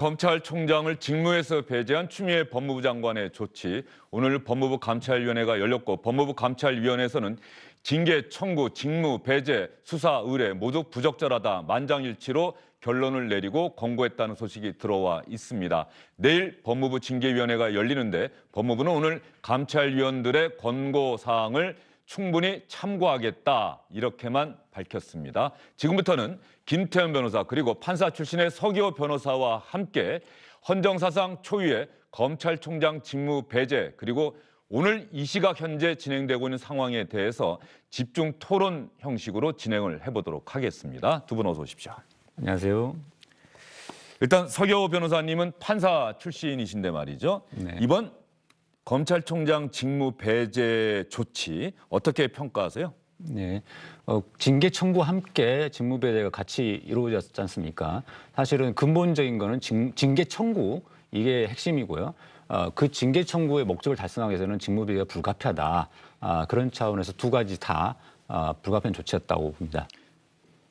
검찰총장을 직무에서 배제한 추미애 법무부 장관의 조치. 오늘 법무부 감찰위원회가 열렸고 법무부 감찰위원회에서는 징계 청구, 직무 배제, 수사 의뢰 모두 부적절하다 만장일치로 결론을 내리고 권고했다는 소식이 들어와 있습니다. 내일 법무부 징계위원회가 열리는데 법무부는 오늘 감찰위원들의 권고 사항을 충분히 참고하겠다 이렇게만 밝혔습니다. 지금부터는 김태현 변호사 그리고 판사 출신의 서기호 변호사와 함께 헌정사상 초유의 검찰총장 직무 배제 그리고 오늘 이 시각 현재 진행되고 있는 상황에 대해서 집중 토론 형식으로 진행을 해보도록 하겠습니다. 두 분 어서 오십시오. 안녕하세요. 일단 서기호 변호사님은 판사 출신이신데 말이죠. 네. 이번 검찰총장 직무 배제 조치 어떻게 평가하세요? 네, 징계 청구와 함께 직무 배제가 같이 이루어졌지 않습니까? 사실은 근본적인 거는 징계 청구 이게 핵심이고요. 그 징계 청구의 목적을 달성하기 위해서는 직무 배제가 불가피하다. 그런 차원에서 두 가지 다 불가피한 조치였다고 봅니다.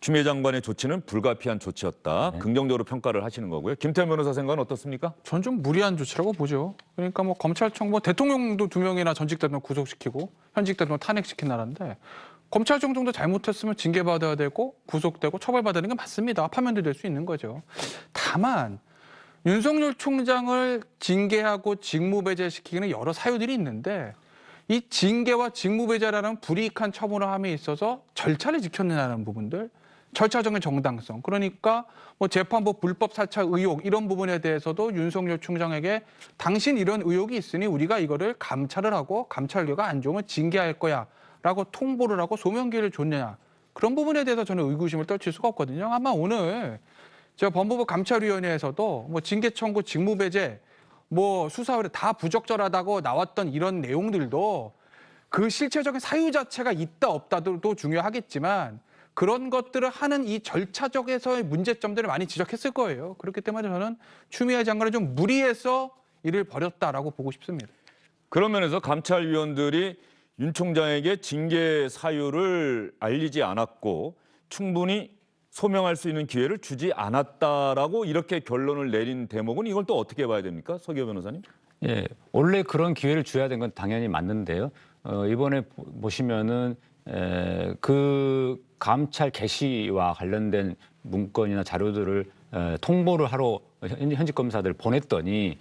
추미애 장관의 조치는 불가피한 조치였다. 네. 긍정적으로 평가를 하시는 거고요. 김태현 변호사 생각은 어떻습니까? 전 좀 무리한 조치라고 보죠. 그러니까 뭐 검찰청 뭐 대통령도 2명이나 전직 대통령 구속시키고 현직 대통령 탄핵시킨 나라인데 검찰청 정도 잘못했으면 징계받아야 되고 구속되고 처벌받아야 되는 게 맞습니다. 파면도 될 수 있는 거죠. 다만 윤석열 총장을 징계하고 직무배제시키는 여러 사유들이 있는데 이 징계와 직무배제라는 불이익한 처분함에 있어서 절차를 지켰느냐는 부분들 절차적인 정당성 그러니까 뭐 재판부 불법 사찰 의혹 이런 부분에 대해서도 윤석열 총장에게 당신 이런 의혹이 있으니 우리가 이거를 감찰을 하고 감찰 결과 안 좋으면 징계할 거야 라고 통보를 하고 소명기를 줬느냐 그런 부분에 대해서 저는 의구심을 떨칠 수가 없거든요. 아마 오늘 저 법무부 감찰위원회에서도 뭐 징계 청구 직무배제 뭐 수사 의뢰 다 부적절하다고 나왔던 이런 내용들도 그 실체적인 사유 자체가 있다 없다도 중요하겠지만 그런 것들을 하는 이 절차적에서의 문제점들을 많이 지적했을 거예요. 그렇기 때문에 저는 추미애 장관은 좀 무리해서 일을 벌였다라고 보고 싶습니다. 그런 면에서 감찰위원들이 윤 총장에게 징계 사유를 알리지 않았고 충분히 소명할 수 있는 기회를 주지 않았다라고 이렇게 결론을 내린 대목은 이걸 또 어떻게 봐야 됩니까? 서기호 변호사님? 예, 원래 그런 기회를 줘야 된 건 당연히 맞는데요. 이번에 보시면은 그 감찰 개시와 관련된 문건이나 자료들을 통보를 하러 현직 검사들 보냈더니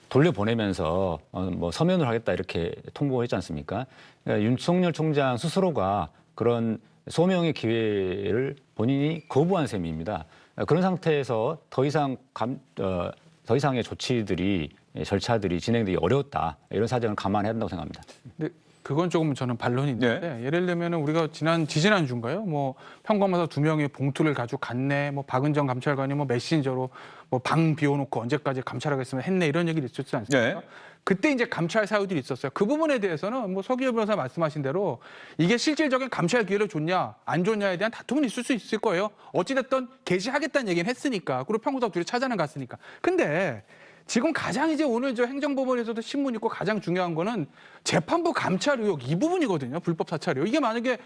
돌려보내면서 뭐 서면을 하겠다 이렇게 통보했지 않습니까? 윤석열 총장 스스로가 그런 소명의 기회를 본인이 거부한 셈입니다. 그런 상태에서 더 이상의 조치들이 절차들이 진행되기 어려웠다 이런 사정을 감안해야 한다고 생각합니다. 근데 그건 조금 저는 반론이 있는데 예를 들면 우리가 지지난 주인가요? 뭐 평검사 2명이 봉투를 가지고 갔네. 뭐 박은정 감찰관이 뭐 메신저로 뭐 방 비워놓고 언제까지 감찰하겠으면 했네 이런 얘기를 있었지 않습니까? 네. 그때 이제 감찰 사유들이 있었어요. 그 부분에 대해서는 뭐 서기호 변호사 말씀하신 대로 이게 실질적인 감찰 기회를 줬냐 안 줬냐에 대한 다툼은 있을 수 있을 거예요. 어찌됐든 개시하겠다는 얘기는 했으니까. 그리고 평검사 둘이 찾아는 갔으니까. 근데 지금 가장 이제 오늘 저 행정법원에서도 신문 있고 가장 중요한 거는 재판부 감찰 의혹 이 부분이거든요. 불법 사찰 의혹. 이게 만약에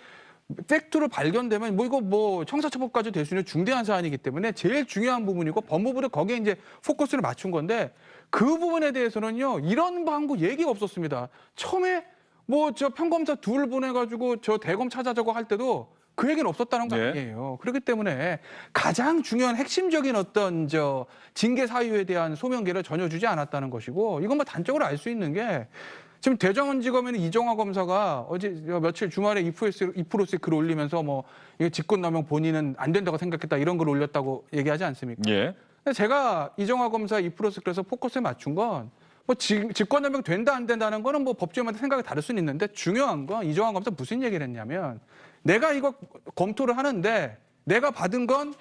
팩트로 발견되면 뭐 이거 뭐 형사처벌까지 될 수 있는 중대한 사안이기 때문에 제일 중요한 부분이고 법무부도 거기에 이제 포커스를 맞춘 건데 그 부분에 대해서는요 이런 방구 얘기가 없었습니다. 처음에 뭐 저 평검사 둘 보내가지고 저 대검 찾아자고 할 때도 그 얘기는 없었다는 거 아니에요. 그렇기 때문에 가장 중요한 핵심적인 어떤 저 징계 사유에 대한 소명기를 전혀 주지 않았다는 것이고 이건 뭐 단적으로 알 수 있는 게 지금 대전지검에는 이정화 검사가 어제 며칠 주말에 이프로스에 글 올리면서 뭐 이거 직권남용 본인은 안 된다고 생각했다 이런 글 올렸다고 얘기하지 않습니까? 예. 근데 제가 이정화 검사 이프로스 그래서 포커스에 맞춘 건 뭐 직권남용 된다 안 된다는 거는 뭐 법조인마다 생각이 다를 수는 있는데 중요한 건 이정화 검사 무슨 얘기를 했냐면 내가 이거 검토를 하는데 내가 받은 건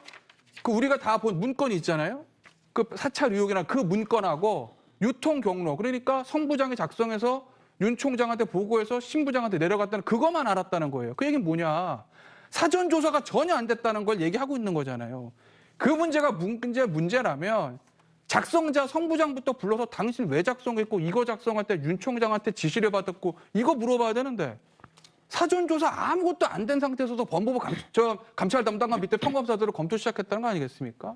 그 우리가 다 본 문건이 있잖아요. 그 사찰 의혹이나 그 문건하고 유통 경로 그러니까 성부장이 작성해서 윤 총장한테 보고해서 신부장한테 내려갔다는 그것만 알았다는 거예요. 그 얘기는 뭐냐. 사전 조사가 전혀 안 됐다는 걸 얘기하고 있는 거잖아요. 그 문제가 문제라면 작성자 성부장부터 불러서 당신 왜 작성했고 이거 작성할 때 윤 총장한테 지시를 받았고 이거 물어봐야 되는데 사전조사 아무것도 안 된 상태에서도 법무부 감찰 담당관 밑에 평검사들을 검토 시작했다는 거 아니겠습니까?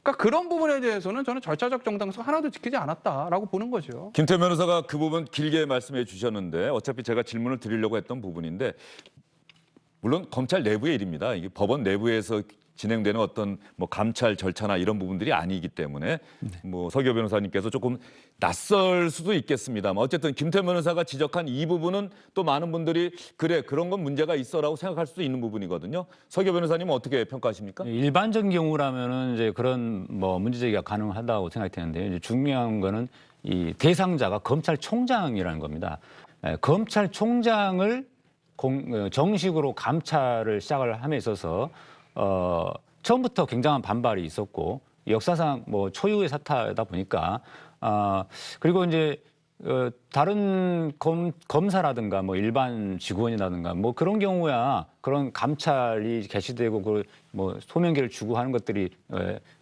그러니까 그런 부분에 대해서는 저는 절차적 정당성 하나도 지키지 않았다라고 보는 거죠. 김태 변호사가 그 부분 길게 말씀해 주셨는데 어차피 제가 질문을 드리려고 했던 부분인데 물론 검찰 내부의 일입니다. 이게 법원 내부에서 진행되는 어떤 뭐 감찰 절차나 이런 부분들이 아니기 때문에 뭐 서기호 변호사님께서 조금 낯설 수도 있겠습니다만 어쨌든 김태 변호사가 지적한 이 부분은 또 많은 분들이 그래 그런 건 문제가 있어라고 생각할 수도 있는 부분이거든요. 서기호 변호사님은 어떻게 평가하십니까? 일반적인 경우라면은 이제 그런 뭐 문제 제기가 가능하다고 생각이 되는데 이제 중요한 거는 이 대상자가 검찰총장이라는 겁니다. 검찰총장을 정식으로 감찰을 시작을 함에 있어서 처음부터 굉장한 반발이 있었고 역사상 뭐 초유의 사태다 보니까 그리고 이제 다른 검사라든가 뭐 일반 직원이라든가 뭐 그런 경우야 그런 감찰이 개시되고 그 뭐 소명계를 주고 하는 것들이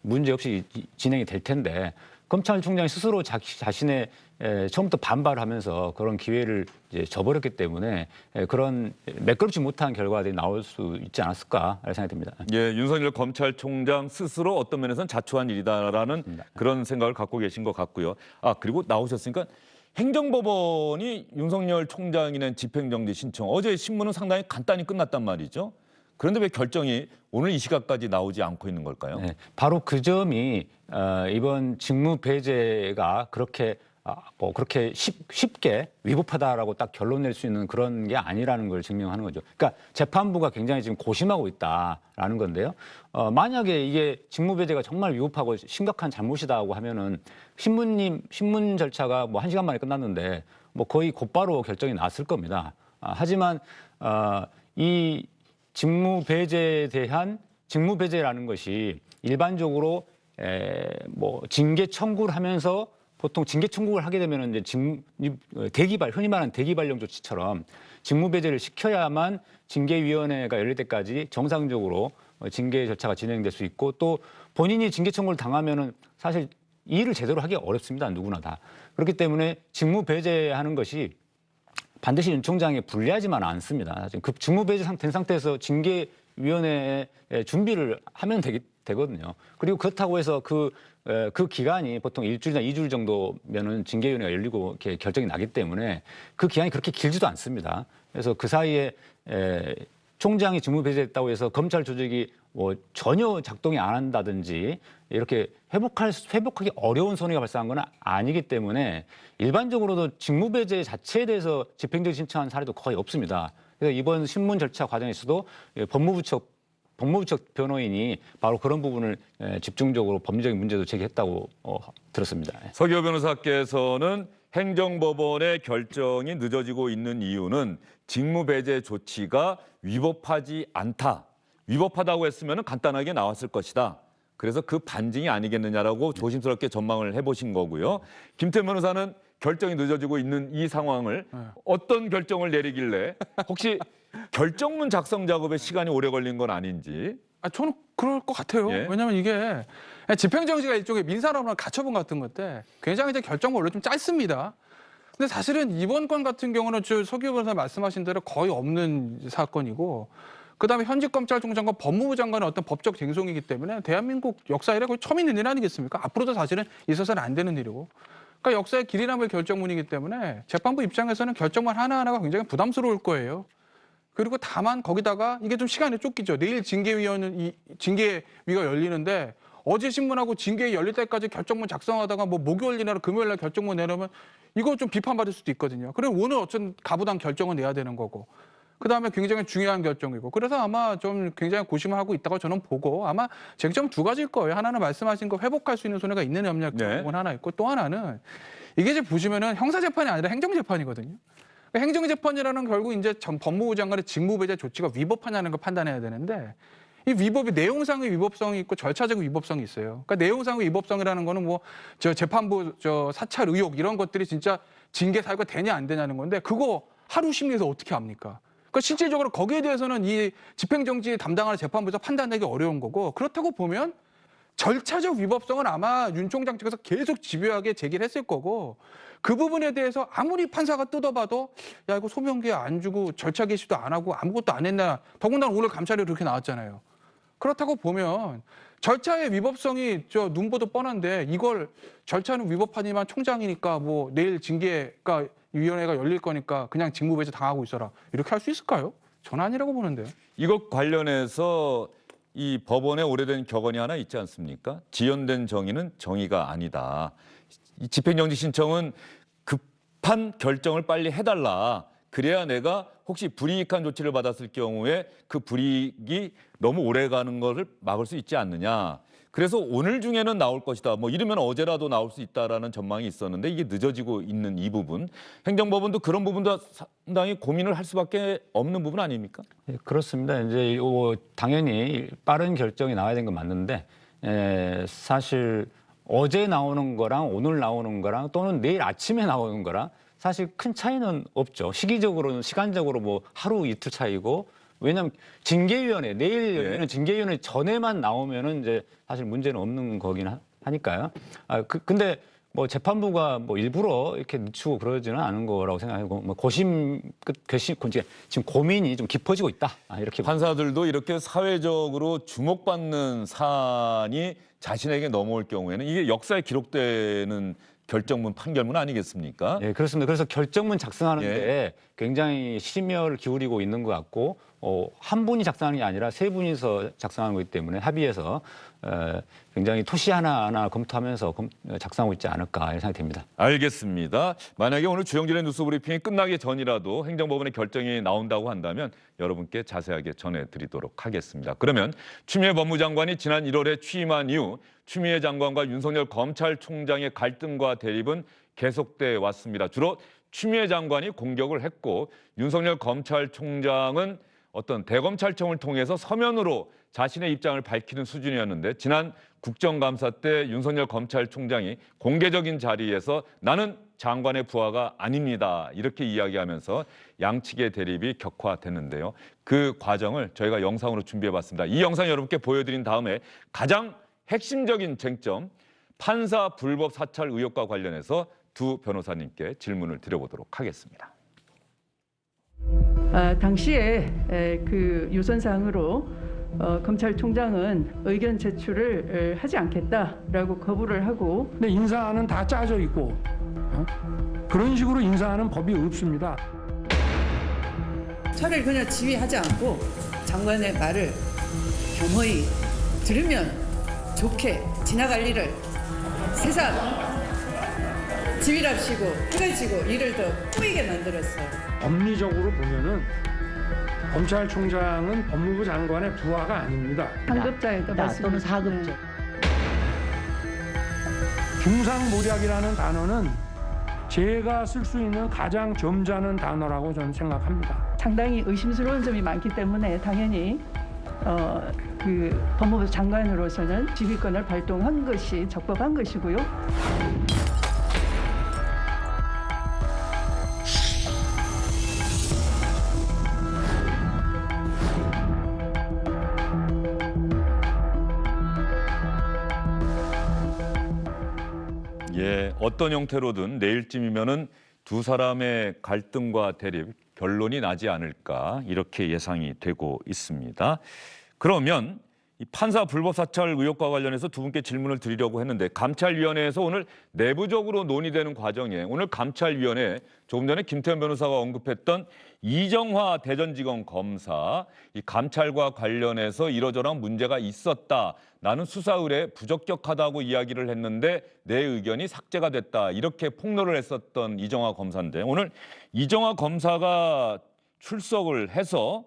문제 없이 진행이 될 텐데 검찰총장이 스스로 자신의 처음부터 반발하면서 그런 기회를 이제 저버렸기 때문에 그런 매끄럽지 못한 결과들이 나올 수 있지 않았을까 생각이 듭니다. 예, 윤석열 검찰총장 스스로 어떤 면에서는 자초한 일이다라는 그런 생각을 갖고 계신 것 같고요. 그리고 나오셨으니까 행정법원이 윤석열 총장이 낸 집행정지 신청 어제 신문은 상당히 간단히 끝났단 말이죠. 그런데 왜 결정이 오늘 이 시각까지 나오지 않고 있는 걸까요? 네, 바로 그 점이 이번 직무 배제가 그렇게 그렇게 쉽게 위법하다라고 딱 결론 낼 수 있는 그런 게 아니라는 걸 증명하는 거죠. 그러니까 재판부가 굉장히 지금 고심하고 있다라는 건데요. 만약에 이게 직무 배제가 정말 위법하고 심각한 잘못이다고 하면은 신문 절차가 뭐 1시간 만에 끝났는데 뭐 거의 곧바로 결정이 났을 겁니다. 하지만 이 직무 배제에 대한 직무 배제라는 것이 일반적으로 뭐 징계 청구를 하면서 보통 징계 청구를 하게 되면 이제 대기발 흔히 말하는 대기발령 조치처럼 직무 배제를 시켜야만 징계위원회가 열릴 때까지 정상적으로 징계 절차가 진행될 수 있고 또 본인이 징계 청구를 당하면은 사실 이 일을 제대로 하기 어렵습니다. 누구나 다. 그렇기 때문에 직무 배제하는 것이 반드시 윤 총장에 불리하지만 않습니다. 지금 그 직무 배제 된 상태에서 징계위원회에 준비를 하면 되거든요. 그리고 그렇다고 해서 그 기간이 보통 일주일이나 2주일 정도면은 징계위원회가 열리고 이렇게 결정이 나기 때문에 그 기간이 그렇게 길지도 않습니다. 그래서 그 사이에 총장이 직무 배제했다고 해서 검찰 조직이 뭐 전혀 작동이 안 한다든지 이렇게 회복하기 어려운 손해가 발생한 건 아니기 때문에 일반적으로도 직무 배제 자체에 대해서 집행정지 신청한 사례도 거의 없습니다. 그래서 이번 신문 절차 과정에서도 법무부 측 변호인이 바로 그런 부분을 집중적으로 법리적인 문제도 제기했다고 들었습니다. 서기호 변호사께서는 행정법원의 결정이 늦어지고 있는 이유는 직무 배제 조치가 위법하지 않다. 위법하다고 했으면 간단하게 나왔을 것이다. 그래서 그 반증이 아니겠느냐라고 조심스럽게 전망을 해보신 거고요. 김태 변호사는 결정이 늦어지고 있는 이 상황을 어떤 결정을 내리길래 혹시 결정문 작성 작업에 시간이 오래 걸린 건 아닌지. 저는 그럴 것 같아요. 예. 왜냐하면 이게 집행정지가 일종의 민사로는 가처분 같은 건데 굉장히 이제 결정은 원래 좀 짧습니다. 근데 사실은 이번 건 같은 경우는 서기호 변호사 말씀하신 대로 거의 없는 사건이고 그다음에 현직 검찰총장과 법무부 장관의 어떤 법적 쟁송이기 때문에 대한민국 역사 이래 거의 처음 있는 일 아니겠습니까? 앞으로도 사실은 있어서는 안 되는 일이고. 그러니까 역사의 길이 남을 결정문이기 때문에 재판부 입장에서는 결정문 하나하나가 굉장히 부담스러울 거예요. 그리고 다만 거기다가 이게 좀 시간이 쫓기죠. 내일 징계위가 열리는데 어제 신문하고 징계 열릴 때까지 결정문 작성하다가 뭐 목요일이나 금요일날 결정문 내려면 이거 좀 비판받을 수도 있거든요. 그럼 오늘 어쨌든 가부당 결정은 내야 되는 거고. 그다음에 굉장히 중요한 결정이고. 그래서 아마 좀 굉장히 고심을 하고 있다고 저는 보고 아마 쟁점 두 가지일 거예요. 하나는 말씀하신 거 회복할 수 있는 손해가 있는 염려 부분 하나 있고 또 하나는 이게 이제 보시면은 형사재판이 아니라 행정재판이거든요. 행정재판이라는 결국 이제 법무부 장관의 직무배제 조치가 위법하냐는 걸 판단해야 되는데 이 위법이 내용상의 위법성이 있고 절차적 위법성이 있어요. 그러니까 내용상의 위법성이라는 거는 뭐 재판부 사찰 의혹 이런 것들이 진짜 징계 사유가 되냐 안 되냐는 건데 그거 하루 심리에서 어떻게 합니까? 그러니까 실질적으로 거기에 대해서는 이 집행정지 담당하는 재판부에서 판단하기 어려운 거고 그렇다고 보면 절차적 위법성은 아마 윤 총장 측에서 계속 집요하게 제기를 했을 거고 그 부분에 대해서 아무리 판사가 뜯어봐도 야 이거 소명기에 안 주고 절차 개시도 안 하고 아무것도 안 했나 더군다나 오늘 감찰이 그렇게 나왔잖아요. 그렇다고 보면 절차의 위법성이 저 눈보도 뻔한데 이걸 절차는 위법하지만 총장이니까 뭐 내일 징계가 위원회가 열릴 거니까 그냥 직무배제 당하고 있어라 이렇게 할 수 있을까요? 전 아니라고 보는데요. 이것 관련해서 이 법원의 오래된 격언이 하나 있지 않습니까? 지연된 정의는 정의가 아니다. 이 집행정지 신청은 급한 결정을 빨리 해달라. 그래야 내가 혹시 불이익한 조치를 받았을 경우에 그 불이익이 너무 오래 가는 것을 막을 수 있지 않느냐. 그래서 오늘 중에는 나올 것이다. 뭐 이러면 어제라도 나올 수 있다라는 전망이 있었는데 이게 늦어지고 있는 이 부분. 행정법원도 그런 부분도 상당히 고민을 할 수밖에 없는 부분 아닙니까? 예, 그렇습니다. 이제 당연히 빠른 결정이 나와야 되는 건 맞는데 사실 어제 나오는 거랑 오늘 나오는 거랑 또는 내일 아침에 나오는 거랑 사실 큰 차이는 없죠. 시기적으로는 시간적으로 뭐 하루 이틀 차이고 왜냐하면 징계위원회 내일 열리는 징계위원회 전에만 나오면은 이제 사실 문제는 없는 거긴 하니까요. 근데 뭐 재판부가 뭐 일부러 이렇게 늦추고 그러지는 않은 거라고 생각하고 뭐 고심 지금 고민이 좀 깊어지고 있다 이렇게 판사들도 이렇게 사회적으로 주목받는 사안이 자신에게 넘어올 경우에는 이게 역사에 기록되는 결정문, 판결문 아니겠습니까? 예, 그렇습니다. 그래서 결정문 작성하는데 굉장히 심혈을 기울이고 있는 것 같고 한 분이 작성하는 게 아니라 세 분이서 작성하는 거기 때문에 합의해서 굉장히 토시 하나하나 검토하면서 작성하고 있지 않을까 이런 생각이 듭니다. 알겠습니다. 만약에 오늘 주영진의 뉴스 브리핑이 끝나기 전이라도 행정법원의 결정이 나온다고 한다면 여러분께 자세하게 전해드리도록 하겠습니다. 그러면 추미애 법무장관이 지난 1월에 취임한 이후 추미애 장관과 윤석열 검찰총장의 갈등과 대립은 계속돼 왔습니다. 주로 추미애 장관이 공격을 했고 윤석열 검찰총장은 어떤 대검찰청을 통해서 서면으로 자신의 입장을 밝히는 수준이었는데 지난 국정감사 때 윤석열 검찰총장이 공개적인 자리에서 나는 장관의 부하가 아닙니다. 이렇게 이야기하면서 양측의 대립이 격화됐는데요. 그 과정을 저희가 영상으로 준비해봤습니다. 이 영상 여러분께 보여드린 다음에 가장 핵심적인 쟁점 판사 불법 사찰 의혹과 관련해서 두 변호사님께 질문을 드려보도록 하겠습니다. 당시에 그 유선사항으로 검찰총장은 의견 제출을 하지 않겠다라고 거부를 하고 근데 인사안은 다 짜져 있고 그런 식으로 인사하는 법이 없습니다. 차라리 그냥 지휘하지 않고 장관의 말을 겸허히 들으면 좋게 지나갈 일을 세상 지휘랍시고 해가지고 일을 더 꾸이게 만들었어요. 법리적으로 보면은 검찰총장은 법무부 장관의 부하가 아닙니다. 상급자에도 또는 사급자. 중상모략이라는 단어는 제가 쓸 수 있는 가장 점잖은 단어라고 저는 생각합니다. 상당히 의심스러운 점이 많기 때문에 당연히 그 법무부 장관으로서는 지휘권을 발동한 것이 적법한 것이고요. 예, 어떤 형태로든 내일쯤이면은 두 사람의 갈등과 대립 결론이 나지 않을까 이렇게 예상이 되고 있습니다. 그러면 이 판사 불법 사찰 의혹과 관련해서 두 분께 질문을 드리려고 했는데 감찰위원회에서 오늘 내부적으로 논의되는 과정에 오늘 감찰위원회 조금 전에 김태현 변호사가 언급했던 이정화 대전지검 검사 이 감찰과 관련해서 이러저러한 문제가 있었다. 나는 수사 의뢰 부적격하다고 이야기를 했는데 내 의견이 삭제가 됐다. 이렇게 폭로를 했었던 이정화 검사인데 오늘 이정화 검사가 출석을 해서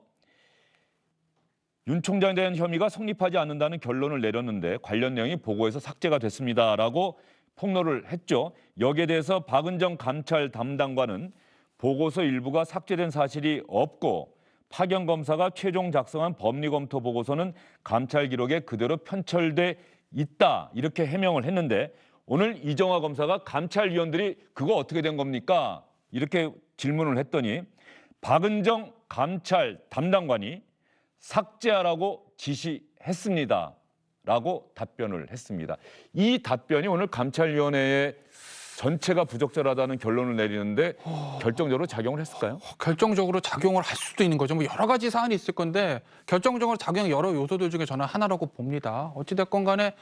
윤 총장에 대한 혐의가 성립하지 않는다는 결론을 내렸는데 관련 내용이 보고에서 삭제가 됐습니다라고 폭로를 했죠. 여기에 대해서 박은정 감찰 담당관은 보고서 일부가 삭제된 사실이 없고 파견 검사가 최종 작성한 법리검토 보고서는 감찰 기록에 그대로 편철돼 있다 이렇게 해명을 했는데 오늘 이정화 검사가 감찰위원들이 그거 어떻게 된 겁니까? 이렇게 질문을 했더니 박은정 감찰 담당관이 삭제하라고 지시했습니다. 라고 답변을 했습니다. 이 답변이 오늘 감찰위원회에 전체가 부적절하다는 결론을 내리는데 결정적으로 작용을 했을까요? 결정적으로 작용을 할 수도 있는 거죠. 뭐 여러 가지 사안이 있을 건데 결정적으로 작용 여러 요소들 중에 저는 하나라고 봅니다. 어찌됐건 간에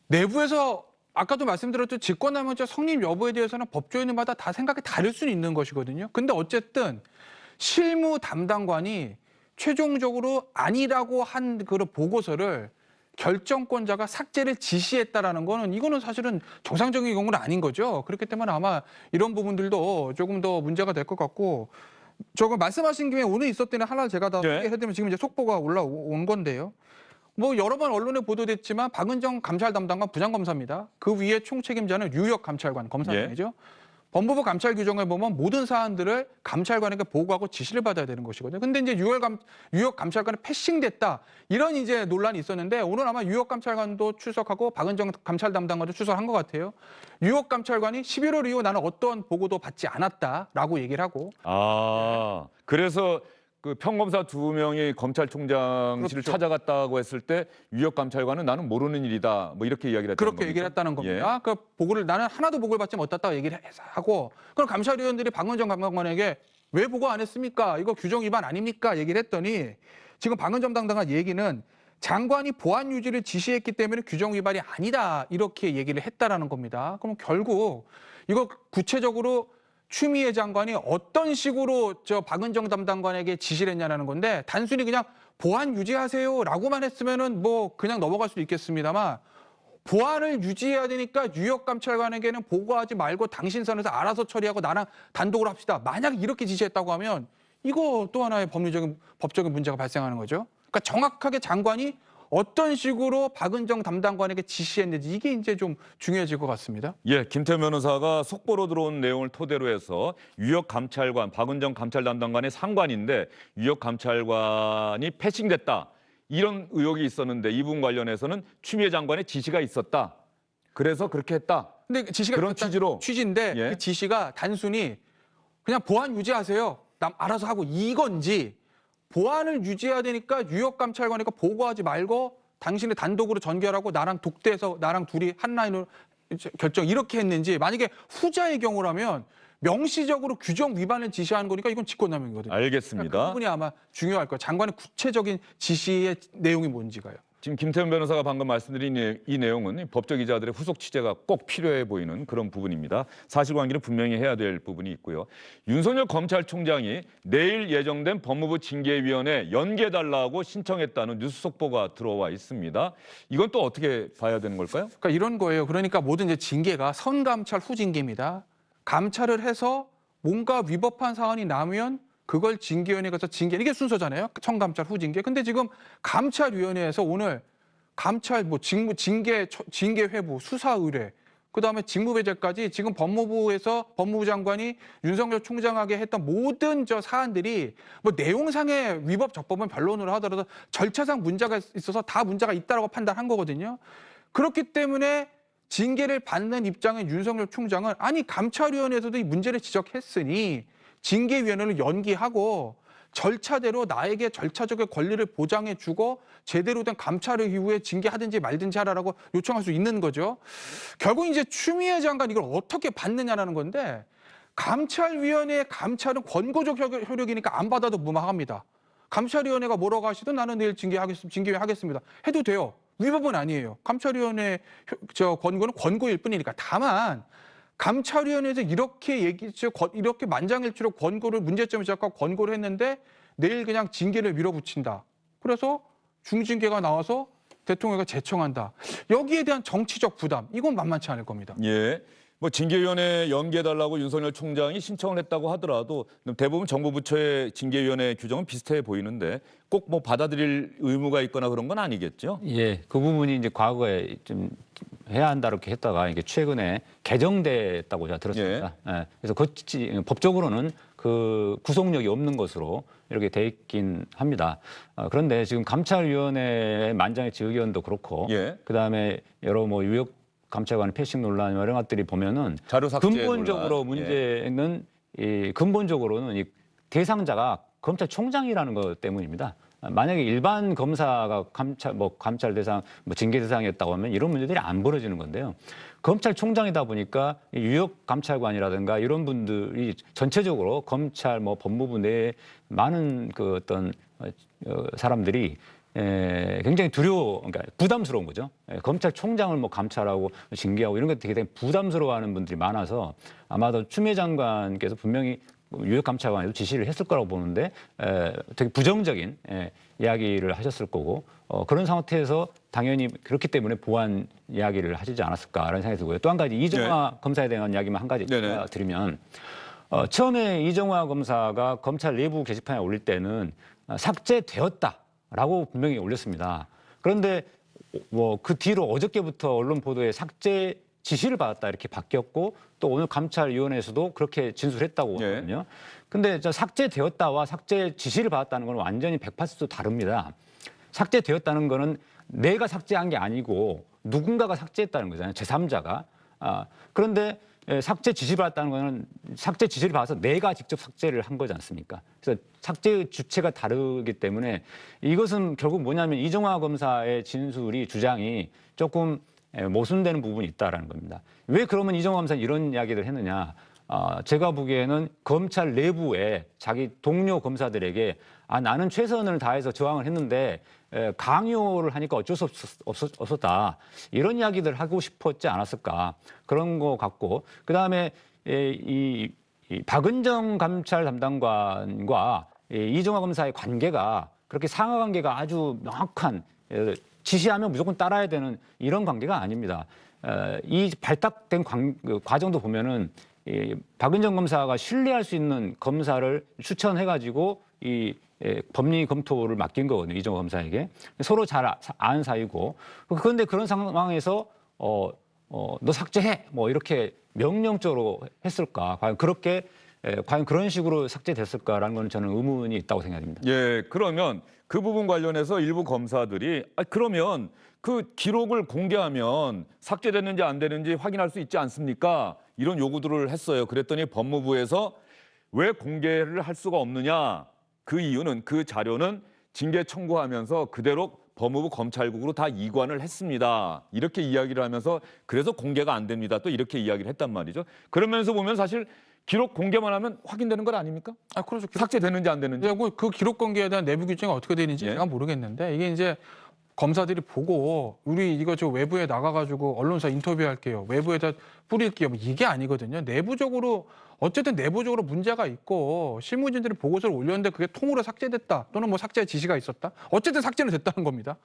내부에서 아까도 말씀드렸듯이 직권남용죄 성립 여부에 대해서는 법조인마다 다 생각이 다를 수는 있는 것이거든요. 근데 어쨌든 실무 담당관이 최종적으로 아니라고 한 그런 보고서를 결정권자가 삭제를 지시했다라는 거는 이거는 사실은 정상적인 경우는 아닌 거죠. 그렇기 때문에 아마 이런 부분들도 조금 더 문제가 될 것 같고 저거 말씀하신 김에 오늘 있었던 일 하나 제가 다 네. 소개해드리면 지금 이제 속보가 올라온 건데요. 뭐 여러 번 언론에 보도됐지만 박은정 감찰 담당관 부장검사입니다. 그 위에 총책임자는 유역 감찰관 검사장이죠. 법무부 감찰 규정에 보면 모든 사안들을 감찰관에게 보고하고 지시를 받아야 되는 것이거든요. 근데 이제 유역 감찰관이 패싱됐다. 이런 이제 논란이 있었는데 오늘 아마 유역 감찰관도 출석하고 박은정 감찰 담당관도 출석한 것 같아요. 유역 감찰관이 11월 이후 나는 어떤 보고도 받지 않았다라고 얘기를 하고 아, 그래서 그 평검사 2명이 검찰총장실을 그렇죠. 찾아갔다고 했을 때 유역 감찰관은 나는 모르는 일이다. 뭐 이렇게 이야기를 했다는 그렇게 겁니까? 얘기를 했다는 겁니다. 그 보고를 나는 하나도 보고를 받지 못했다고 얘기를 하고 그럼 감찰위원들이 박은정 감찰관에게 왜 보고 안 했습니까? 이거 규정 위반 아닙니까? 얘기를 했더니 지금 박은정 담당관 얘기는 장관이 보안 유지를 지시했기 때문에 규정 위반이 아니다 이렇게 얘기를 했다라는 겁니다. 그럼 결국 이거 구체적으로 추미애 장관이 어떤 식으로 저 박은정 담당관에게 지시를 했냐는 건데 단순히 그냥 보안 유지하세요라고만 했으면은 뭐 그냥 넘어갈 수도 있겠습니다만 보안을 유지해야 되니까 유역 감찰관에게는 보고하지 말고 당신 선에서 알아서 처리하고 나랑 단독으로 합시다. 만약 이렇게 지시했다고 하면 이거 또 하나의 법적인 문제가 발생하는 거죠. 그러니까 정확하게 장관이 어떤 식으로 박은정 담당관에게 지시했는지 이게 이제 좀 중요해질 것 같습니다. 예, 김태현 변호사가 속보로 들어온 내용을 토대로 해서 유역 감찰관, 박은정 감찰 담당관의 상관인데 유역 감찰관이 패싱됐다. 이런 의혹이 있었는데 이 부분 관련해서는 추미애 장관의 지시가 있었다. 그래서 그렇게 했다. 근데 지시가 그런 있었다는 취지로. 취지인데 예. 그 지시가 단순히 그냥 보안 유지하세요. 남 알아서 하고 이건지 보안을 유지해야 되니까 유역 감찰관에게 보고하지 말고 당신이 단독으로 전결하고 나랑 독대해서 나랑 둘이 한 라인으로 결정 이렇게 했는지 만약에 후자의 경우라면 명시적으로 규정 위반을 지시하는 거니까 이건 직권남용이거든요. 알겠습니다. 그 부분이 아마 중요할 거예요. 장관의 구체적인 지시의 내용이 뭔지가요. 지금 김태현 변호사가 방금 말씀드린 이 내용은 법조 기자들의 후속 취재가 꼭 필요해 보이는 그런 부분입니다. 사실관계는 분명히 해야 될 부분이 있고요. 윤석열 검찰총장이 내일 예정된 법무부 징계위원회 연계해달라고 신청했다는 뉴스 속보가 들어와 있습니다. 이건 또 어떻게 봐야 되는 걸까요? 그러니까 이런 거예요. 그러니까 모든 이제 징계가 선감찰 후징계입니다. 감찰을 해서 뭔가 위법한 사안이 나면 그걸 징계위원회에 가서 징계 이게 순서잖아요. 청감찰 후징계. 근데 지금 감찰위원회에서 오늘 감찰 뭐 징계 회부 수사 의뢰 그다음에 직무배제까지 지금 법무부에서 법무부 장관이 윤석열 총장에게 했던 모든 저 사안들이 뭐 내용상의 위법 적법은 변론으로 하더라도 절차상 문제가 있어서 다 문제가 있다라고 판단한 거거든요. 그렇기 때문에 징계를 받는 입장인 윤석열 총장은 아니 감찰위원회에서도 이 문제를 지적했으니 징계위원회를 연기하고 절차대로 나에게 절차적인 권리를 보장해주고 제대로 된 감찰 이후에 징계하든지 말든지 하라고 요청할 수 있는 거죠. 결국 이제 추미애 장관 이걸 어떻게 받느냐라는 건데 감찰위원회의 감찰은 권고적 효력이니까 안 받아도 무방합니다. 감찰위원회가 뭐라고 하시든 나는 내일 징계위 하겠습니다. 해도 돼요. 위법은 아니에요. 감찰위원회 권고는 권고일 뿐이니까. 다만 감찰위원회에서 이렇게 만장일치로 권고를 문제점을 지적하고 권고를 했는데 내일 그냥 징계를 밀어붙인다. 그래서 중징계가 나와서 대통령이 제청한다. 여기에 대한 정치적 부담 이건 만만치 않을 겁니다. 예. 뭐 징계위원회 연계해달라고 윤석열 총장이 신청을 했다고 하더라도 대부분 정부 부처의 징계위원회 규정은 비슷해 보이는데 꼭 뭐 받아들일 의무가 있거나 그런 건 아니겠죠? 예, 그 부분이 이제 과거에 좀 해야 한다 이렇게 했다가 이게 최근에 개정됐다고 제가 들었습니다. 예, 그래서 법적으로는 그 구속력이 없는 것으로 이렇게 돼 있긴 합니다. 그런데 지금 감찰위원회의 만장일치 의견도 그렇고, 예. 그다음에 여러 뭐 유역 감찰관의 패싱 논란 이런 것들이 보면은 자료 삭제 근본적으로 논란. 문제는 근본적으로는 이 대상자가 검찰총장이라는 것 때문입니다. 만약에 일반 검사가 감찰 대상, 징계 대상이었다고 하면 이런 문제들이 안 벌어지는 건데요. 검찰총장이다 보니까 유역 감찰관이라든가 이런 분들이 전체적으로 검찰, 법무부 내에 많은 그 어떤 사람들이 굉장히 그러니까 부담스러운 거죠. 검찰총장을 감찰하고 징계하고 이런 것들이 굉장히 부담스러워하는 분들이 많아서 아마도 추미애 장관께서 분명히 유역 감찰관에도 지시를 했을 거라고 보는데 되게 부정적인 이야기를 하셨을 거고 그런 상태에서 당연히 그렇기 때문에 보완 이야기를 하시지 않았을까라는 생각이 들고요. 또 한 가지 이정화 검사에 대한 이야기만 한 가지 드리면 처음에 이정화 검사가 검찰 내부 게시판에 올릴 때는 삭제되었다라고 분명히 올렸습니다. 그런데 그 뒤로 어저께부터 언론 보도에 삭제 지시를 받았다 이렇게 바뀌었고 또 오늘 감찰위원회에서도 그렇게 진술했다고 하거든요. 근데 삭제되었다와 삭제 지시를 받았다는 건 완전히 180도 다릅니다. 삭제되었다는 거는 내가 삭제한 게 아니고 누군가가 삭제했다는 거잖아요. 제3자가. 그런데 삭제 지시를 받았다는 거는 삭제 지시를 받아서 내가 직접 삭제를 한 거지 않습니까? 그래서 삭제 주체가 다르기 때문에 이것은 결국 뭐냐면 이정화 검사의 진술이 주장이 조금 모순되는 부분이 있다라는 겁니다. 왜 그러면 이정화 검사는 이런 이야기를 했느냐? 제가 보기에는 검찰 내부에 자기 동료 검사들에게 나는 최선을 다해서 저항을 했는데 강요를 하니까 어쩔 수 없었다. 이런 이야기들 하고 싶었지 않았을까. 그런 거 같고 그다음에 이 박은정 감찰 담당관과 이정화 검사의 관계가 그렇게 상하관계가 아주 명확한 지시하면 무조건 따라야 되는 이런 관계가 아닙니다. 이 발탁된 과정도 보면은 박은정 검사가 신뢰할 수 있는 검사를 추천해가지고 이 법리 검토를 맡긴 거거든요. 이정화 검사에게. 서로 잘 아는 사이고. 그런데 그런 상황에서 너 삭제해 이렇게 명령적으로 했을까? 과연 그런 식으로 삭제됐을까라는 건 저는 의문이 있다고 생각합니다. 예, 그러면 그 부분 관련해서 일부 검사들이 그러면 그 기록을 공개하면 삭제됐는지 안 되는지 확인할 수 있지 않습니까? 이런 요구들을 했어요. 그랬더니 법무부에서 왜 공개를 할 수가 없느냐? 그 이유는 그 자료는 징계 청구하면서 그대로 법무부 검찰국으로 다 이관을 했습니다. 이렇게 이야기를 하면서 그래서 공개가 안 됩니다. 또 이렇게 이야기를 했단 말이죠. 그러면서 보면 사실 기록 공개만 하면 확인되는 건 아닙니까? 그렇죠. 삭제되는지 안 되는지. 그 기록 공개에 대한 내부 규정이 어떻게 되는지 예. 제가 모르겠는데 이게 이제 검사들이 보고 우리 이거 저 외부에 나가가지고 언론사 인터뷰할게요. 외부에다 뿌릴게요. 이게 아니거든요. 어쨌든 내부적으로 문제가 있고 실무진들이 보고서를 올렸는데 그게 통으로 삭제됐다 또는 삭제 지시가 있었다. 어쨌든 삭제는 됐다는 겁니다.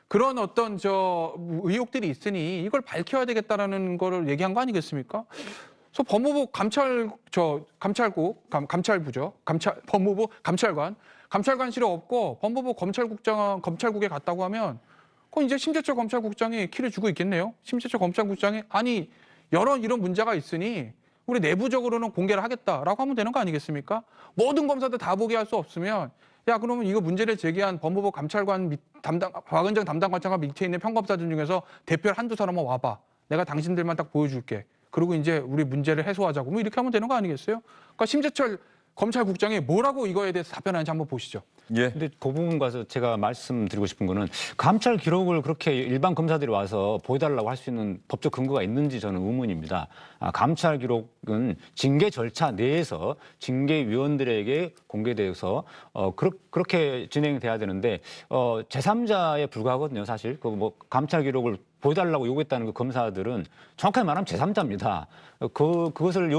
그런 어떤 의혹들이 있으니 이걸 밝혀야 되겠다라는 거를 얘기한 거 아니겠습니까? 그래서 법무부 법무부 감찰관실에 없고 법무부 검찰국에 갔다고 하면 그건 이제 심재철 검찰국장이 키를 주고 있겠네요. 심재철 검찰국장이 이런 문제가 있으니 우리 내부적으로는 공개를 하겠다라고 하면 되는 거 아니겠습니까? 모든 검사들 다 보게 할 수 없으면 그러면 이거 문제를 제기한 법무부 감찰관 박은정 담당관장관 밑에 있는 평검사들 중에서 대표를 한두 사람만 와봐. 내가 당신들만 딱 보여줄게. 그리고 이제 우리 문제를 해소하자고 이렇게 하면 되는 거 아니겠어요? 그러니까 심재철 검찰국장이 뭐라고 이거에 대해서 답변하는지 한번 보시죠. 예. 근데 그 부분 가서 제가 말씀드리고 싶은 거는 감찰 기록을 그렇게 일반 검사들이 와서 보여달라고 할 수 있는 법적 근거가 있는지 저는 의문입니다. 감찰 기록은 징계 절차 내에서 징계위원들에게 공개돼서 그렇게 진행돼야 되는데 제3자에 불과하거든요. 사실 감찰 기록을 보여달라고 요구했다는 그 검사들은 정확하게 말하면 제3자입니다. 그것을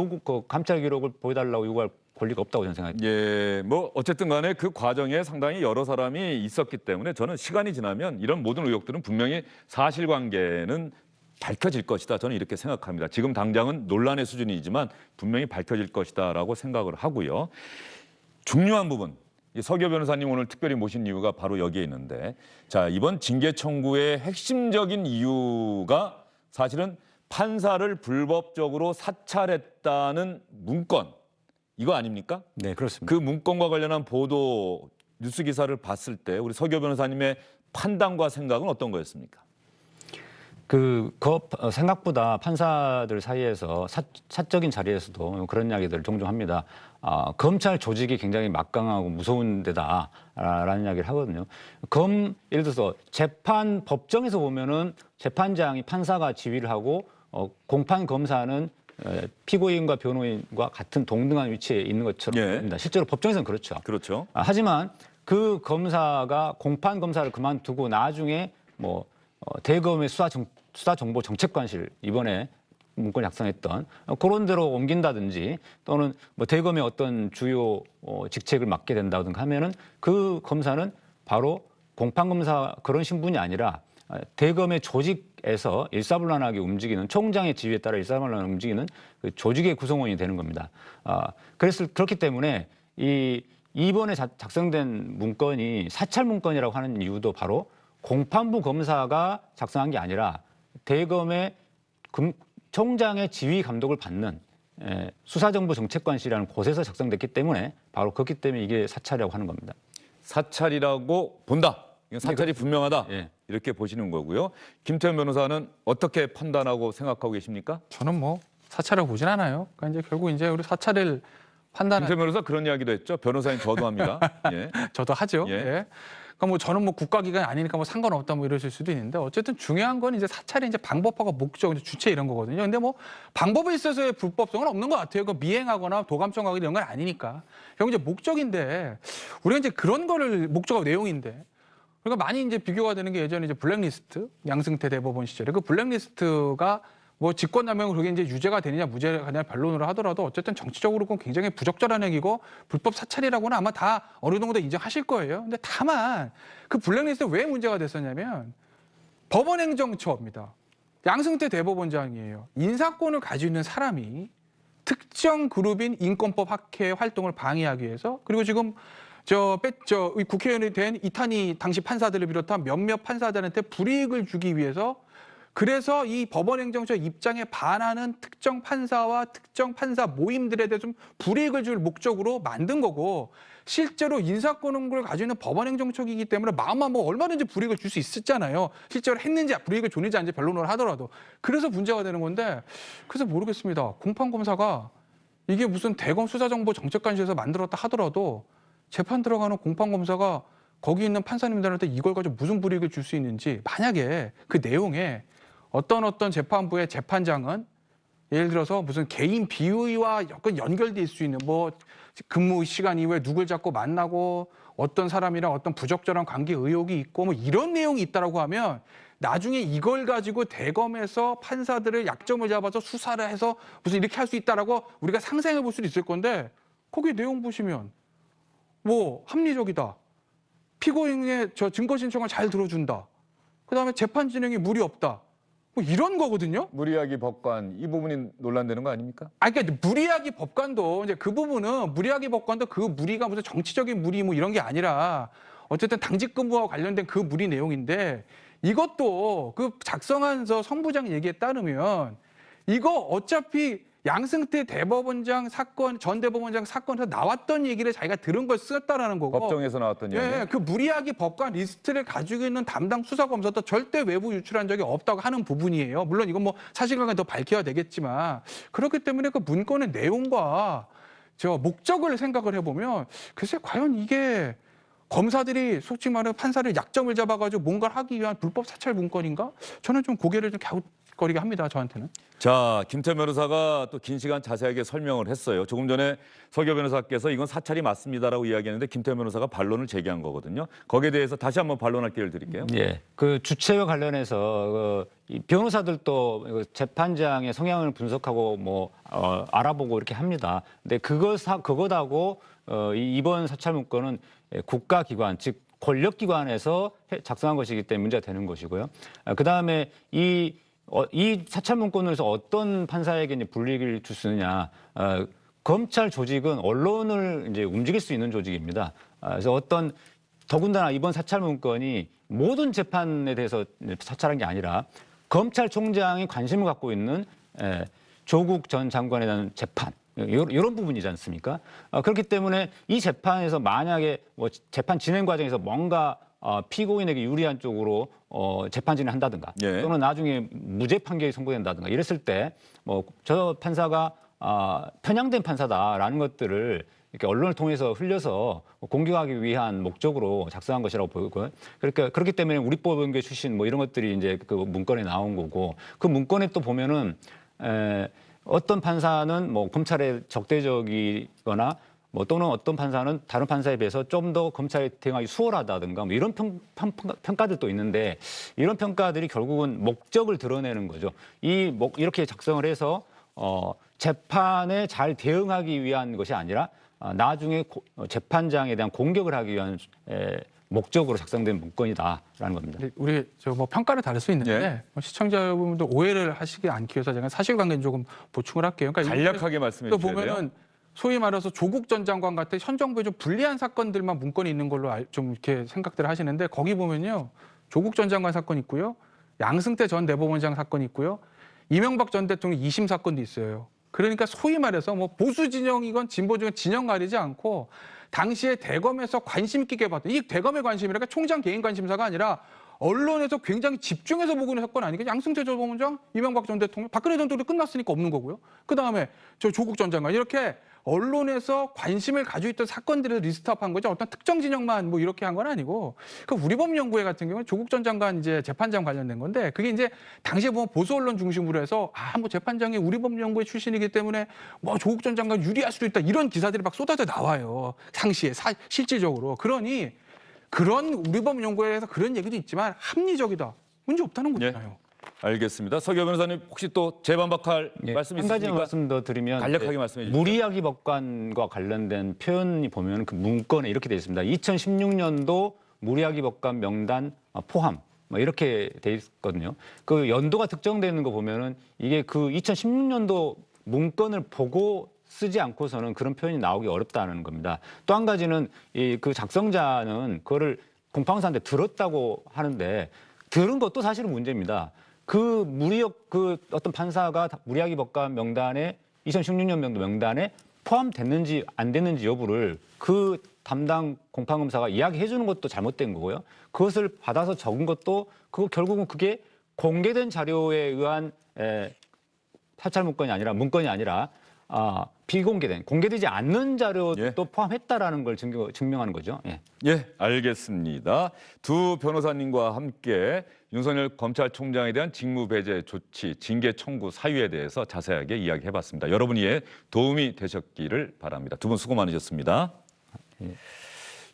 감찰 기록을 보여달라고 요구할 권리가 없다고 저는 생각합니다. 예, 어쨌든 간에 그 과정에 상당히 여러 사람이 있었기 때문에 저는 시간이 지나면 이런 모든 의혹들은 분명히 사실관계는 밝혀질 것이다. 저는 이렇게 생각합니다. 지금 당장은 논란의 수준이지만 분명히 밝혀질 것이다라고 생각을 하고요. 중요한 부분, 서기호 변호사님 오늘 특별히 모신 이유가 바로 여기에 있는데 이번 징계 청구의 핵심적인 이유가 사실은 판사를 불법적으로 사찰했다는 문건 이거 아닙니까? 네, 그렇습니다. 그 문건과 관련한 보도 뉴스 기사를 봤을 때 우리 서기호 변호사님의 판단과 생각은 어떤 거였습니까? 생각보다 판사들 사이에서 사적인 자리에서도 그런 이야기들을 종종 합니다. 검찰 조직이 굉장히 막강하고 무서운 데다라는 이야기를 하거든요. 예를 들어서 재판 법정에서 보면은 재판장이 판사가 지휘를 하고 공판 검사는 피고인과 변호인과 같은 동등한 위치에 있는 것처럼 예. 보입니다. 실제로 법정에서는 그렇죠. 그렇죠. 하지만 그 검사가 공판 검사를 그만두고 나중에 대검의 수사정보정책관실 이번에 문건 작성했던 그런 데로 옮긴다든지 또는 대검의 어떤 주요 직책을 맡게 된다든가 하면은 그 검사는 바로 공판 검사 그런 신분이 아니라 대검의 조직에서 일사불란하게 움직이는 총장의 지휘에 따라 일사불란하게 움직이는 그 조직의 구성원이 되는 겁니다. 그렇기 때문에 이번에 작성된 문건이 사찰 문건이라고 하는 이유도 바로 공판부 검사가 작성한 게 아니라 대검의 총장의 지휘 감독을 받는 수사정보정책관실이라는 곳에서 작성됐기 때문에 바로 그렇기 때문에 이게 사찰이라고 하는 겁니다. 사찰이라고 본다. 이건 사찰이 분명하다. 예. 이렇게 보시는 거고요. 김태현 변호사는 어떻게 판단하고 생각하고 계십니까? 저는 뭐 사찰을 보진 않아요. 그러니까 이제 결국 이제 우리 사찰을 판단할 김태현 변호사 그런 이야기도 했죠. 변호사인 저도 합니다. 예. 저도 하죠. 예. 예. 그러니까 저는 국가기관이 아니니까 상관없다 이러실 수도 있는데 어쨌든 중요한 건 이제 사찰의 이제 방법하고 목적, 이제 주체 이런 거거든요. 근데 방법에 있어서의 불법성은 없는 것 같아요. 그 미행하거나 도감청하기 이런 건 아니니까. 결국 이제 목적인데 우리가 이제 그런 거를 목적하고 내용인데 그러니까 많이 이제 비교가 되는 게 예전에 이제 블랙리스트 양승태 대법원 시절에 그 블랙리스트가 직권남용으로 그게 이제 유죄가 되느냐 무죄가 되느냐 변론을 하더라도 어쨌든 정치적으로 그건 굉장히 부적절한 행위고 불법 사찰이라고는 아마 다 어느 정도 인정하실 거예요. 근데 다만 그 블랙리스트 왜 문제가 됐었냐면 법원행정처입니다. 양승태 대법원장이에요. 인사권을 가지고 있는 사람이 특정 그룹인 인권법 학회 활동을 방해하기 위해서 그리고 지금 국회의원이 된 이탄희 당시 판사들을 비롯한 몇몇 판사들한테 불이익을 주기 위해서 그래서 이 법원행정처 입장에 반하는 특정 판사와 특정 판사 모임들에 대해 좀 불이익을 줄 목적으로 만든 거고 실제로 인사권을 가지고 있는 법원행정처이기 때문에 마음만 얼마든지 불이익을 줄 수 있었잖아요. 실제로 했는지 불이익을 줬는지 아닌지 변론을 하더라도. 그래서 문제가 되는 건데 그래서 모르겠습니다. 공판검사가 이게 무슨 대검 수사정보정책관실에서 만들었다 하더라도 재판 들어가는 공판검사가 거기 있는 판사님들한테 이걸 가지고 무슨 불이익을 줄 수 있는지 만약에 그 내용에 어떤 재판부의 재판장은 예를 들어서 무슨 개인 비위와 연결돼 있을 수 있는 근무 시간 이후에 누굴 자꾸 만나고 어떤 사람이랑 어떤 부적절한 관계 의혹이 있고 이런 내용이 있다라고 하면 나중에 이걸 가지고 대검에서 판사들을 약점을 잡아서 수사를 해서 무슨 이렇게 할 수 있다라고 우리가 상상해 볼 수도 있을 건데 거기 내용 보시면 합리적이다. 피고인의 증거 신청을 잘 들어준다. 그다음에 재판 진행에 무리 없다. 이런 거거든요. 무리하기 법관 이 부분이 논란되는 거 아닙니까? 그러니까 무리하기 법관도 이제 그 부분은 무리하기 법관도 그 무리가 무슨 정치적인 무리 이런 게 아니라 어쨌든 당직 근무와 관련된 그 무리 내용인데 이것도 그 작성한 성부장 얘기에 따르면 이거 어차피 양승태 대법원장 사건, 전 대법원장 사건에서 나왔던 얘기를 자기가 들은 걸 썼다라는 거고. 법정에서 나왔던 이야기. 그 무리하기 법관 리스트를 가지고 있는 담당 수사검사도 절대 외부 유출한 적이 없다고 하는 부분이에요. 물론 이건 사실관계 더 밝혀야 되겠지만 그렇기 때문에 그 문건의 내용과 목적을 생각을 해보면 글쎄 과연 이게 검사들이 솔직히 말해 판사를 약점을 잡아가지고 뭔가를 하기 위한 불법 사찰 문건인가? 저는 좀 고개를 좀 갸웃거리게 합니다. 저한테는. 자, 김태현 변호사가 또 긴 시간 자세하게 설명을 했어요. 조금 전에 서교 변호사께서 이건 사찰이 맞습니다라고 이야기했는데 김태현 변호사가 반론을 제기한 거거든요. 거기에 대해서 다시 한번 반론할 기회를 드릴게요. 예, 그 주체와 관련해서 이 변호사들도 재판장의 성향을 분석하고 알아보고 이렇게 합니다. 근데 그것하고 이번 사찰 문건은 국가기관 즉 권력기관에서 작성한 것이기 때문에 문제가 되는 것이고요. 그 다음에 이 사찰 문건에서 어떤 판사에게 불이익을 줄 수 있느냐. 검찰 조직은 언론을 이제 움직일 수 있는 조직입니다. 그래서 더군다나 이번 사찰 문건이 모든 재판에 대해서 사찰한 게 아니라 검찰총장이 관심을 갖고 있는 조국 전 장관에 대한 재판. 이런 부분이지 않습니까? 그렇기 때문에 이 재판에서 만약에 재판 진행 과정에서 뭔가 피고인에게 유리한 쪽으로 재판 진행한다든가 예. 또는 나중에 무죄 판결이 선고된다든가 이랬을 때 뭐 저 판사가 편향된 판사다라는 것들을 이렇게 언론을 통해서 흘려서 공격하기 위한 목적으로 작성한 것이라고 보고요. 그러니까 그렇기 때문에 우리법원계 출신 뭐 이런 것들이 이제 그 문건에 나온 거고 그 문건에 또 보면은 어떤 판사는 뭐 검찰에 적대적이거나 뭐 또는 어떤 판사는 다른 판사에 비해서 좀 더 검찰에 대응하기 수월하다든가 뭐 이런 평가들도 있는데 이런 평가들이 결국은 목적을 드러내는 거죠. 이렇게 작성을 해서 재판에 잘 대응하기 위한 것이 아니라 나중에 재판장에 대한 공격을 하기 위한 목적으로 작성된 문건이다라는 겁니다. 우리 뭐 평가를 다를 수 있는데 예. 시청자 여러분들 오해를 하시지 않기 위해서 제가 사실관계는 조금 보충을 할게요. 그러니까 간략하게 말씀해 또 주셔야 돼요. 보면은 소위 말해서 조국 전 장관 같은 현 정부에 좀 불리한 사건들만 문건이 있는 걸로 좀 이렇게 생각들을 하시는데 거기 보면요 조국 전 장관 사건 있고요, 양승태 전 대법원장 사건 있고요, 이명박 전 대통령 2심 사건도 있어요. 그러니까 소위 말해서 뭐 보수 진영이건 진보 진영 가리지 않고 당시에 대검에서 관심 있게 봤던 이 대검의 관심이라니까 총장 개인 관심사가 아니라 언론에서 굉장히 집중해서 보고 있는 사건 아니겠죠? 양승태 전 법원장, 이명박 전 대통령, 박근혜 전 대통령 끝났으니까 없는 거고요. 그 다음에 저 조국 전 장관 이렇게 언론에서 관심을 가지고 있던 사건들을 리스트업한 거죠. 어떤 특정 진영만 뭐 이렇게 한 건 아니고. 그 우리법연구회 같은 경우는 조국 전 장관 이제 재판장 관련된 건데 그게 이제 당시에 보면 보수 언론 중심으로 해서 뭐 재판장이 우리법연구회 출신이기 때문에 뭐 조국 전 장관 유리할 수도 있다 이런 기사들이 막 쏟아져 나와요. 상시에 실질적으로. 그러니 그런 우리법연구회에서 그런 얘기도 있지만 합리적이다. 문제 없다는 거잖아요. 알겠습니다. 서기호 변호사님 혹시 또 재반박할 말씀 한 가지 있으십니까? 말씀 더 드리면 간략하게 말씀해 주시죠. 무리야기 법관과 관련된 표현이 보면 그 문건에 이렇게 되어 있습니다. 2016년도 무리야기 법관 명단 포함 뭐 이렇게 돼 있거든요. 그 연도가 특정되는 거 보면은 이게 그 2016년도 문건을 보고 쓰지 않고서는 그런 표현이 나오기 어렵다는 겁니다. 또 한 가지는 그 작성자는 그거를 공판사한테 들었다고 하는데 들은 것도 사실은 문제입니다. 그 어떤 판사가 무리야기 법관 명단에 2016년 명단에 포함됐는지 안 됐는지 여부를 그 담당 공판검사가 이야기해 주는 것도 잘못된 거고요. 그것을 받아서 적은 것도 결국은 그게 공개된 자료에 의한 사찰 문건이 아니라 비공개된 공개되지 않는 자료도 포함했다라는 걸 증명하는 거죠. 예, 알겠습니다. 두 변호사님과 함께 윤석열 검찰총장에 대한 직무 배제 조치, 징계 청구 사유에 대해서 자세하게 이야기해봤습니다. 여러분이 도움이 되셨기를 바랍니다. 두 분 수고 많으셨습니다.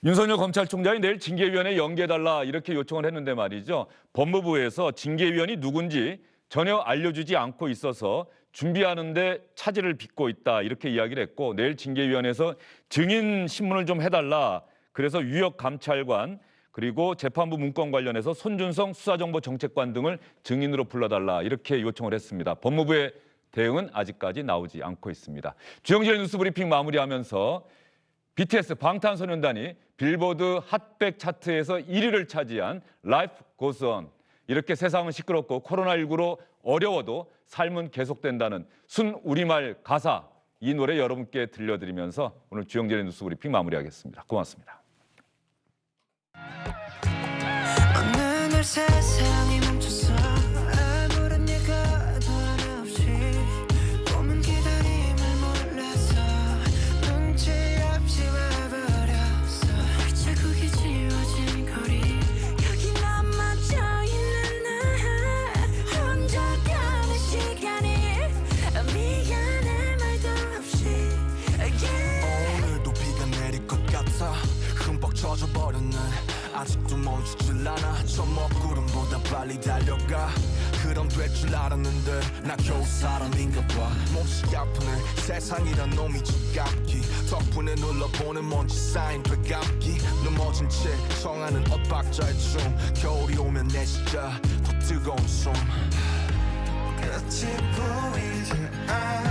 윤석열 검찰총장이 내일 징계위원회 연계해달라 이렇게 요청을 했는데 말이죠. 법무부에서 징계위원이 누군지 전혀 알려주지 않고 있어서 준비하는데 차질을 빚고 있다 이렇게 이야기를 했고 내일 징계위원회에서 증인 신문을 좀 해달라. 그래서 유역감찰관 그리고 재판부 문건 관련해서 손준성 수사정보정책관 등을 증인으로 불러달라 이렇게 요청을 했습니다. 법무부의 대응은 아직까지 나오지 않고 있습니다. 주영진의 뉴스브리핑 마무리하면서 BTS 방탄소년단이 빌보드 핫백 차트에서 1위를 차지한 Life Goes On 이렇게 세상은 시끄럽고 코로나19로 어려워도 삶은 계속된다는 순 우리말 가사 이 노래 여러분께 들려드리면서 오늘 주영진의 뉴스브리핑 마무리하겠습니다. 고맙습니다. 어느 날 세상이 멈췄어 아무런 예고도 하나 없이 꿈은 기다림을 몰라서 눈치 없이 와버렸어 자국이 지워진 거리 여기 남아져 있는 나 혼자 가는 시간이 미안해 말도 없이 오늘도 비가 내릴 것 같아 흠뻑 젖어버렸네 아직도 멈추질 않아 저 먹구름보다 빨리 달려가 그럼 될 줄 알았는데 나 겨우 사람인가 봐 몹시 아프네 세상이란 놈이 지갑기 덕분에 눌러보는 먼지 쌓인 되감기 넘어진 채 청하는 엇박자의 춤 겨울이 오면 내 진짜 더 뜨거운 숨 끝이 보이지 않아